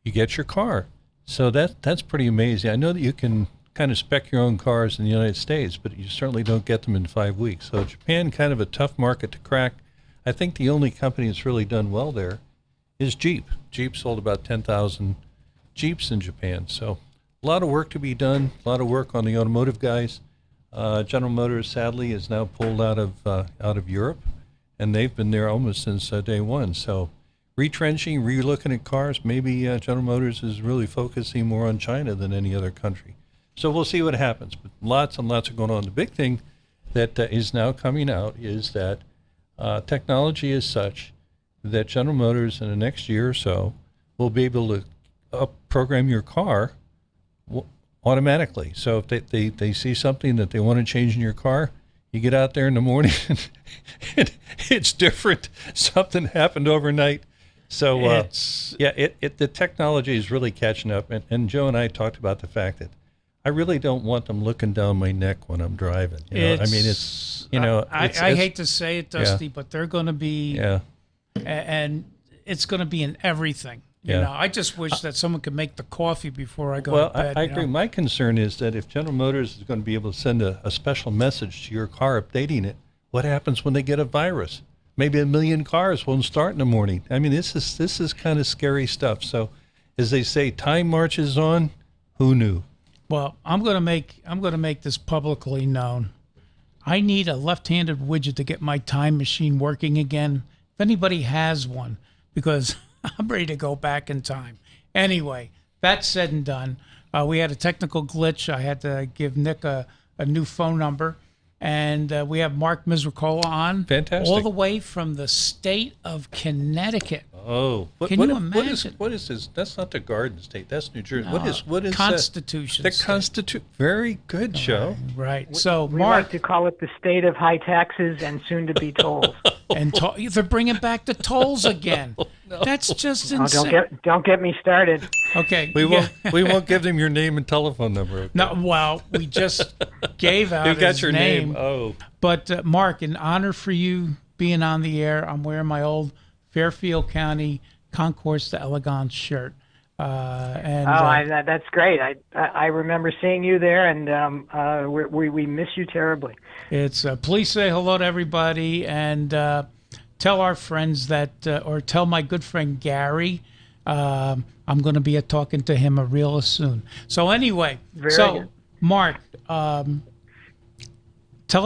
you get your car. So that's pretty amazing. I know that you can kind of spec your own cars in the United States, but you certainly don't get them in 5 weeks. So Japan, kind of a tough market to crack. I think the only company that's really done well there is Jeep. Jeep sold about 10,000 Jeeps in Japan. So a lot of work to be done, a lot of work on the automotive guys. General Motors, sadly, is now pulled out of Europe, and they've been there almost since day one. So retrenching, re-looking at cars, maybe General Motors is really focusing more on China than any other country. So we'll see what happens, but lots and lots are going on. The big thing that is now coming out is that technology is such that General Motors in the next year or so will be able to program your car automatically. So if they see something that they want to change in your car, you get out there in the morning and it's different. Something happened overnight. So the technology is really catching up. And Joe and I talked about the fact that I really don't want them looking down my neck when I'm driving. I hate to say it, Dusty, but they're going to be, and it's going to be in everything. I just wish that someone could make the coffee before I go to bed. I agree. My concern is that if General Motors is going to be able to send a special message to your car updating it, what happens when they get a virus? Maybe 1 million cars won't start in the morning. I mean, this is kind of scary stuff. So, as they say, time marches on. Who knew? Well, I'm going to make this publicly known. I need a left-handed widget to get my time machine working again. If anybody has one, because I'm ready to go back in time. Anyway, that said and done, we had a technical glitch. I had to give Nick a new phone number, and we have Mark Misricola on. Fantastic. All the way from the state of Connecticut. Oh, can you imagine? What is this? That's not the Garden State. That's New Jersey. No, What is Constitution? The Constitution. Very good, Joe. Right. So, we Mark, like to call it the state of high taxes and soon to be tolls. And they're bringing back the tolls again. No. That's just insane. Don't get me started. Okay. We won't give them your name and telephone number. Okay? No. Well, we just gave out got his your name. Oh. But Mark, in honor for you being on the air, I'm wearing my old Fairfield County Concourse d'Elegance shirt. That's great. I remember seeing you there, and we miss you terribly. It's please say hello to everybody, and tell our friends that, or tell my good friend Gary, I'm going to be talking to him real soon. So anyway, Very good. Mark, tell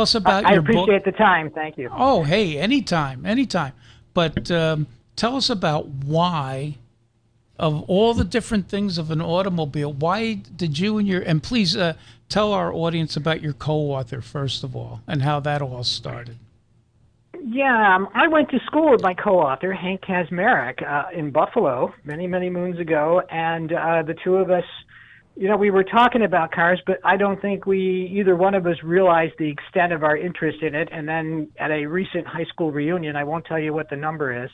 us about your book. I appreciate the time. Thank you. Oh, hey, anytime. But tell us about why, of all the different things of an automobile, why did you and please tell our audience about your co-author, first of all, and how that all started. Yeah, I went to school with my co-author, Hank Kazmarek, in Buffalo many, many moons ago, and the two of us, we were talking about cars, but I don't think either one of us realized the extent of our interest in it. And then at a recent high school reunion, I won't tell you what the number is,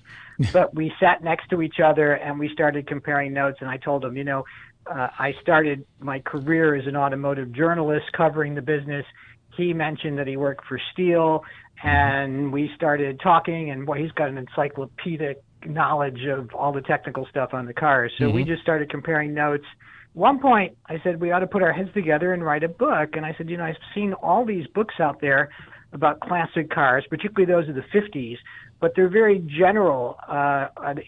but we sat next to each other and we started comparing notes. And I told him, I started my career as an automotive journalist covering the business. He mentioned that he worked for Steel, and we started talking, and he's got an encyclopedic knowledge of all the technical stuff on the cars. So we just started comparing notes. One point, I said we ought to put our heads together and write a book. And I said, I've seen all these books out there about classic cars, particularly those of the 50s, but they're very general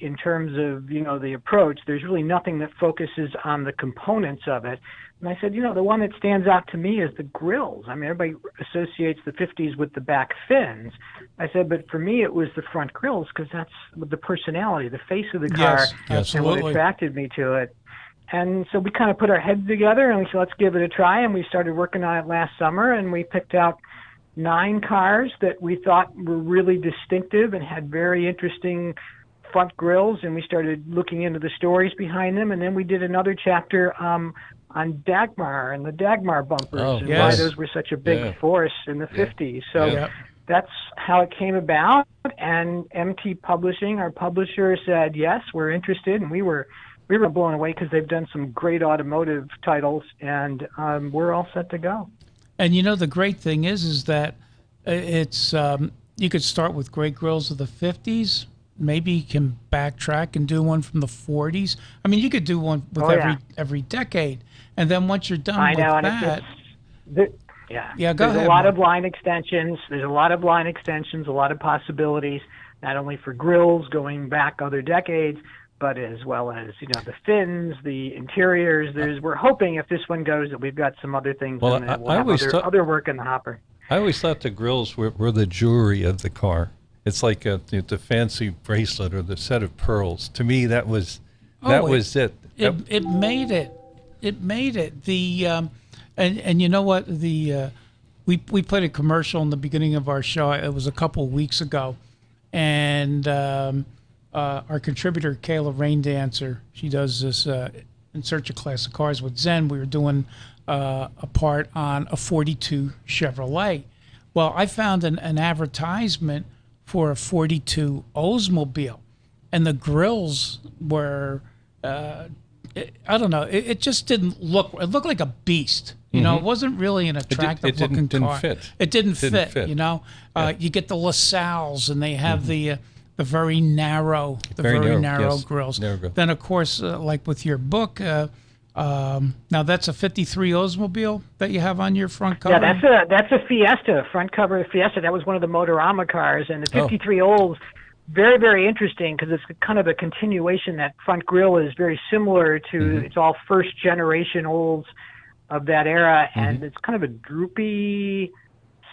in terms of, the approach. There's really nothing that focuses on the components of it. And I said, the one that stands out to me is the grills. I mean, everybody associates the 50s with the back fins. I said, but for me, it was the front grills because that's the personality, the face of the car, and what attracted me to it. And so we kind of put our heads together and we said, let's give it a try. And we started working on it last summer, and we picked out 9 cars that we thought were really distinctive and had very interesting front grills, and we started looking into the stories behind them. And then we did another chapter on Dagmar and the Dagmar bumpers and why those were such a big force in the 50s. So that's how it came about. And MT Publishing, our publisher, said, yes, we're interested. And we were blown away because they've done some great automotive titles, and we're all set to go. And the great thing is that it's you could start with great grills of the 50s. Maybe you can backtrack and do one from the 40s. I mean, you could do one with every decade. And then once you're done with that... go ahead. There's a lot of line extensions. There's a lot of line extensions, a lot of possibilities, not only for grills going back other decades, but as well as, the fins, the interiors. We're hoping if this one goes that we've got some other things in there. We'll have other work in the hopper. I always thought the grills were the jewelry of the car. It's like the fancy bracelet or the set of pearls. To me, that was it. It made it. It made it. And you know what? We played a commercial in the beginning of our show. It was a couple of weeks ago, and our contributor Kayla Raindancer, she does this In Search of Classic Cars with Zen. We were doing a part on a 42 Chevrolet. Well, I found an advertisement for a 42 Oldsmobile, and the grills were, I don't know, it just didn't look, it looked like a beast. It wasn't really an attractive looking car. It didn't fit. You get the LaSalle's, and they have the very narrow, very narrow grills. Then, of course, like with your book, now that's a 53 Oldsmobile that you have on your front cover? Yeah, that's a Fiesta, front cover Fiesta. That was one of the Motorama cars, and the 53 Olds, very, very interesting because it's kind of a continuation. That front grille is very similar to, it's all first generation Olds of that era, and it's kind of a droopy,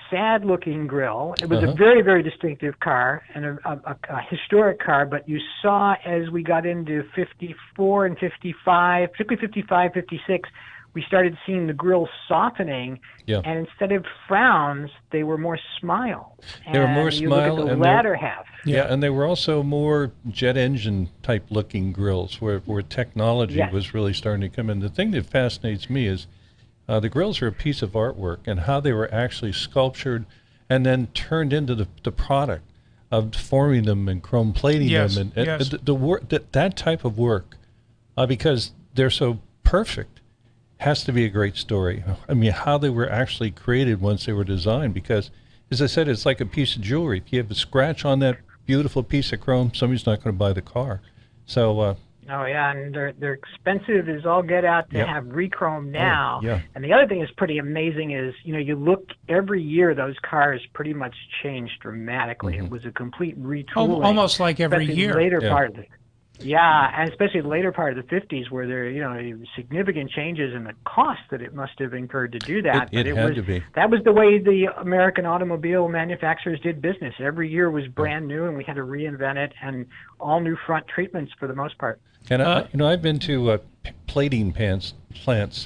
sad-looking grille. It was a very, very distinctive car and a historic car, but you saw as we got into 54 and 55, particularly 55, 56, we started seeing the grills softening, and instead of frowns, they were more smile. They were more smile. Look at the latter half. And they were also more jet engine type looking grills where technology was really starting to come in. The thing that fascinates me is the grills are a piece of artwork, and how they were actually sculptured and then turned into the product of forming them and chrome plating them. And the work, that type of work, because they're so perfect, has to be a great story. I mean, how they were actually created once they were designed, because, as I said, it's like a piece of jewelry. If you have a scratch on that beautiful piece of chrome, somebody's not going to buy the car. So, and they're expensive as all get out to have rechrome now. And the other thing that's pretty amazing is, you look every year, those cars pretty much change dramatically. It was a complete retooling. Almost like every year. Later part of and especially the later part of the 50s, where there, significant changes in the cost that it must have incurred to do that. It had to be. That was the way the American automobile manufacturers did business. Every year was brand new, and we had to reinvent it, and all new front treatments for the most part. And I've been to plating plants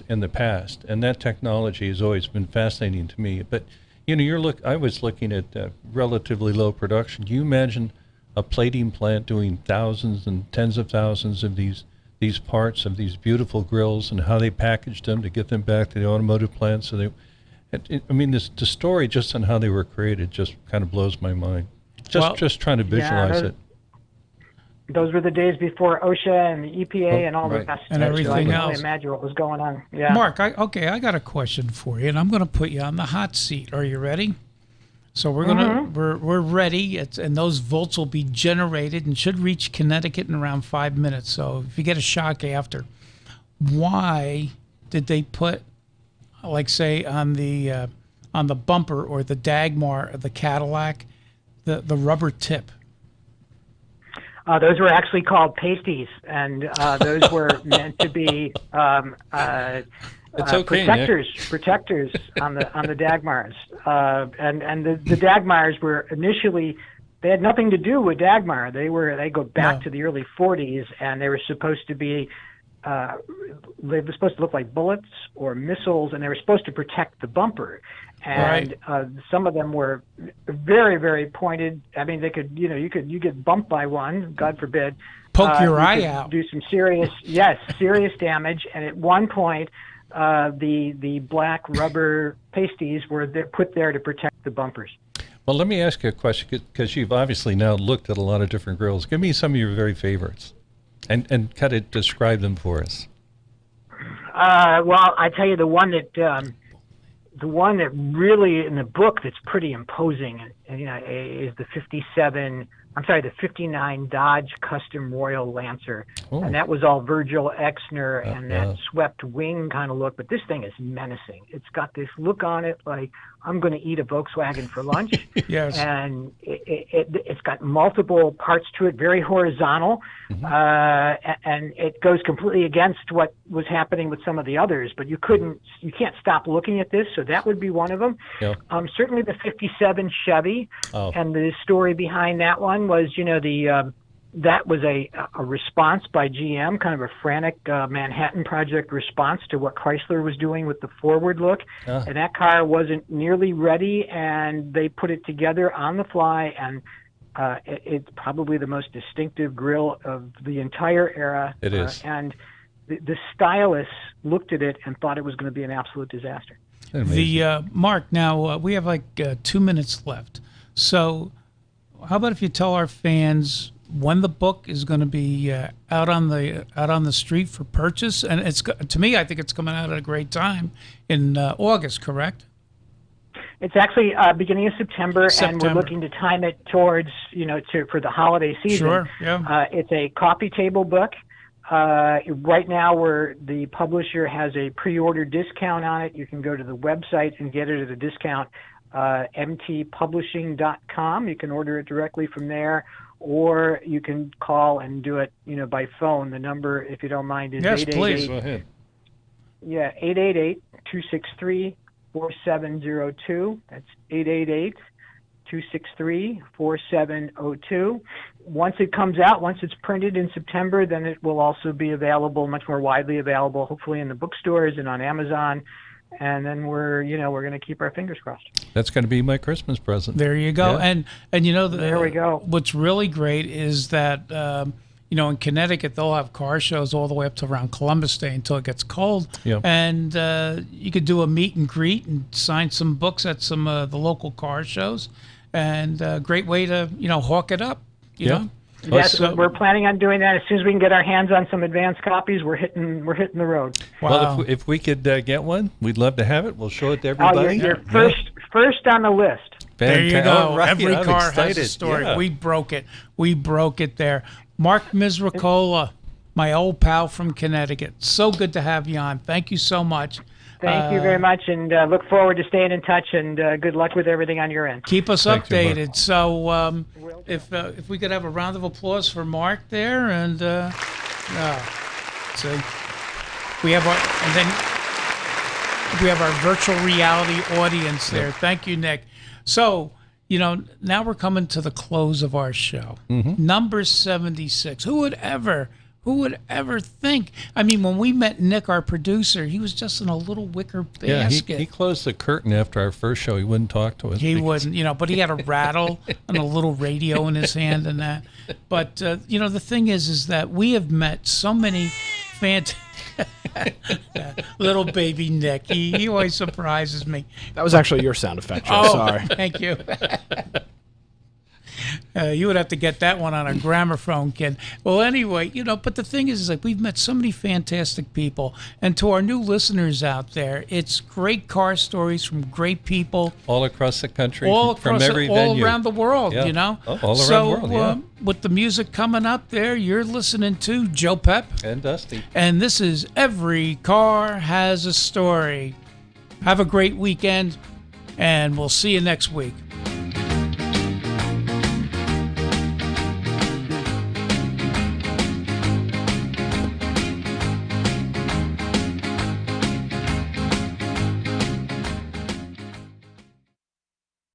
in the past, and that technology has always been fascinating to me. But I was looking at relatively low production. Can you imagine a plating plant doing thousands and tens of thousands of these parts of these beautiful grills, and how they packaged them to get them back to the automotive plant? So the story just on how they were created just kind of blows my mind. Just trying to visualize it. Those were the days before OSHA and the EPA and all the rest. And everything else. I can imagine what was going on. Yeah. Mark, I got a question for you, and I'm going to put you on the hot seat. Are you ready? So we're ready, and those volts will be generated and should reach Connecticut in around 5 minutes. So if you get a shock after, why did they put, like, say, on the bumper or the Dagmar of the Cadillac, the rubber tip? Those were actually called pasties, and those were meant to be protectors on the Dagmars. And the Dagmars were initially, they had nothing to do with Dagmar. They go back to the early 40s, and they were supposed to be they were supposed to look like bullets or missiles, and they were supposed to protect the bumper. And some of them were very, very pointed. I mean, they could, you get bumped by one, God forbid. Poke your you eye could out. Do some serious damage. And at one point, the black rubber pasties were put there to protect the bumpers. Well, let me ask you a question, because you've obviously now looked at a lot of different grills. Give me some of your very favorites, and kind of describe them for us. Well, I tell you, the one that really in the book that's pretty imposing, is the 59 Dodge Custom Royal Lancer. Oh. And that was all Virgil Exner and that swept wing kind of look. But this thing is menacing. It's got this look on it like, I'm going to eat a Volkswagen for lunch. Yes. And it's got multiple parts to it, very horizontal. Mm-hmm. And it goes completely against what was happening with some of the others. But you can't stop looking at this. So that would be one of them. Yeah. Certainly the 57 Chevy. Oh. And the story behind that one was, that was a response by GM, kind of a frantic Manhattan Project response to what Chrysler was doing with the forward look. And that car wasn't nearly ready, and they put it together on the fly, and it's probably the most distinctive grille of the entire era. It is. And the stylists looked at it and thought it was going to be an absolute disaster. Mark, now we have like 2 minutes left. So how about if you tell our fans when the book is going to be out on the street for purchase? And to me, I think it's coming out at a great time in August, correct? It's actually beginning of September, and we're looking to time it towards for the holiday season. Sure, yeah. It's a coffee table book. Right now, the publisher has a pre-order discount on it. You can go to the website and get it at a discount. mtpublishing.com. You can order it directly from there, or you can call and do it, by phone. The number, if you don't mind, is 888. Yes, please. Go ahead. Yeah, 888-263-4702. That's 888-263-4702. Once it comes out, once it's printed in September, then it will also be available, much more widely available, hopefully in the bookstores and on Amazon. And then we're going to keep our fingers crossed. That's going to be my Christmas present. There you go. Yeah. And there we go. What's really great is that in Connecticut they'll have car shows all the way up to around Columbus Day until it gets cold. Yep. And you could do a meet and greet and sign some books at some the local car shows, and a great way to hawk it up. You know. Yes, we're planning on doing that as soon as we can get our hands on some advanced copies. We're hitting the road. Wow. Well, if we could get one, we'd love to have it. We'll show it to everybody. You're first on the list. There you go. All right. Every I'm car excited. has a story. Yeah. We broke it there. Mark Misricola, my old pal from Connecticut. So good to have you on. Thank you so much. Thank you very much, and look forward to staying in touch, and good luck with everything on your end. Keep us Thank you, updated. Mark. So if we could have a round of applause for Mark there, and see, we have our virtual reality audience there. Thank you, Nick. So now we're coming to the close of our show. Mm-hmm. Number 76. Who would ever think? I mean, when we met Nick, our producer, he was just in a little wicker basket. Yeah, he closed the curtain after our first show. He wouldn't talk to us. He wouldn't, but he had a rattle and a little radio in his hand and that. But, the thing is that we have met so many fantastic... Little baby Nick. He always surprises me. That was actually your sound effect, Joe. Sorry. Thank you. You would have to get that one on a gramophone, kid. Well, anyway, but the thing is like we've met so many fantastic people. And to our new listeners out there, it's great car stories from great people. All across the country, all around the world, Yeah. All around the world, yeah. With the music coming up there, you're listening to JoepeP. And Dusty. And this is Every Car Has a Story. Have a great weekend, and we'll see you next week.